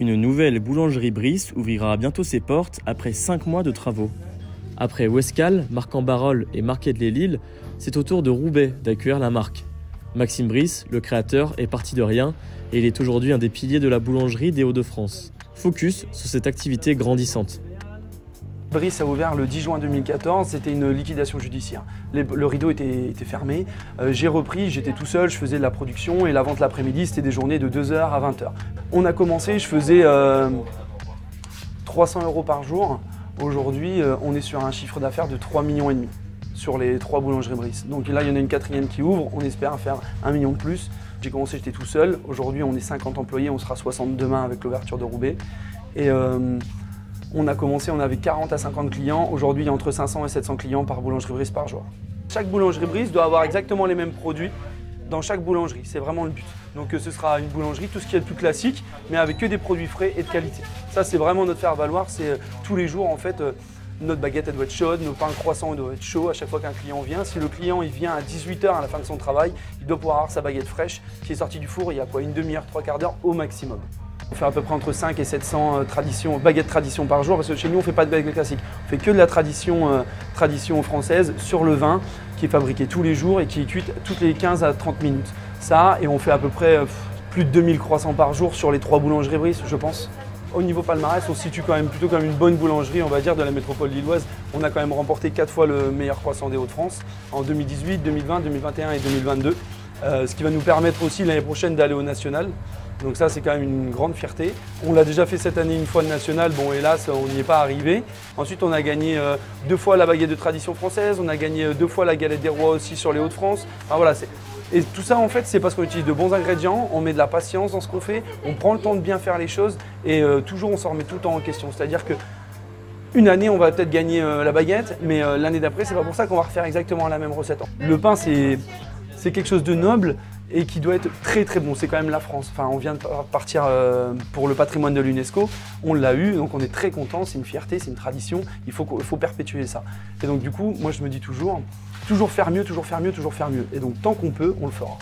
Une nouvelle boulangerie Brice ouvrira bientôt ses portes après 5 mois de travaux. Après Ouescal, Marcq-en-Barœul et Marquet-de-l'Île, c'est au tour de Roubaix d'accueillir la marque. Maxime Brice, le créateur, est parti de rien et il est aujourd'hui un des piliers de la boulangerie des Hauts-de-France. Focus sur cette activité grandissante. Brice a ouvert le 10 juin 2014, c'était une liquidation judiciaire. Le rideau était fermé, j'ai repris, j'étais tout seul, je faisais de la production et la vente l'après-midi, c'était des journées de 2h à 20h. On a commencé, je faisais 300 € par jour. Aujourd'hui, on est sur un chiffre d'affaires de 3,5 millions sur les 3 boulangeries Brice. Donc là, il y en a une 4e qui ouvre, on espère faire 1 million de plus. J'ai commencé, j'étais tout seul. Aujourd'hui, on est 50 employés, on sera 60 demain avec l'ouverture de Roubaix. Et on a commencé, on avait 40 à 50 clients. Aujourd'hui, il y a entre 500 et 700 clients par boulangerie Brice par jour. Chaque boulangerie Brice doit avoir exactement les mêmes produits dans chaque boulangerie. C'est vraiment le but. Donc ce sera une boulangerie, tout ce qui est le plus classique, mais avec que des produits frais et de qualité. Ça, c'est vraiment notre faire-valoir. C'est tous les jours, en fait, notre baguette, elle doit être chaude, nos pains croissants doivent être chauds à chaque fois qu'un client vient. Si le client il vient à 18 h à la fin de son travail, il doit pouvoir avoir sa baguette fraîche qui est sortie du four il y a quoi, une demi-heure, 3/4 d'heure au maximum. On fait à peu près entre 5 et 700 baguettes tradition par jour parce que chez nous on ne fait pas de baguette classique. On fait que de la tradition française sur le vin qui est fabriqué tous les jours et qui est cuite toutes les 15 à 30 minutes. Ça, et on fait à peu près plus de 2000 croissants par jour sur les 3 boulangeries Brice, je pense. Au niveau palmarès, on se situe quand même plutôt comme une bonne boulangerie, on va dire, de la métropole lilloise. On a quand même remporté 4 fois le meilleur croissant des Hauts-de-France en 2018, 2020, 2021 et 2022. Ce qui va nous permettre aussi l'année prochaine d'aller au national. Donc ça, c'est quand même une grande fierté. On l'a déjà fait cette année une fois le national, bon hélas, on n'y est pas arrivé. Ensuite, on a gagné 2 fois la baguette de tradition française, on a gagné 2 fois la galette des rois aussi sur les Hauts-de-France. Enfin, voilà, et tout ça, en fait, c'est parce qu'on utilise de bons ingrédients, on met de la patience dans ce qu'on fait, on prend le temps de bien faire les choses et toujours on s'en remet tout le temps en question. C'est-à-dire que une année, on va peut-être gagner la baguette, mais l'année d'après, c'est pas pour ça qu'on va refaire exactement la même recette. Le pain, c'est quelque chose de noble et qui doit être très très bon. C'est quand même la France. Enfin, on vient de partir pour le patrimoine de l'UNESCO. On l'a eu, donc on est très content. C'est une fierté, c'est une tradition. Il faut perpétuer ça. Et donc du coup, moi je me dis toujours faire mieux, toujours faire mieux, toujours faire mieux. Et donc tant qu'on peut, on le fera.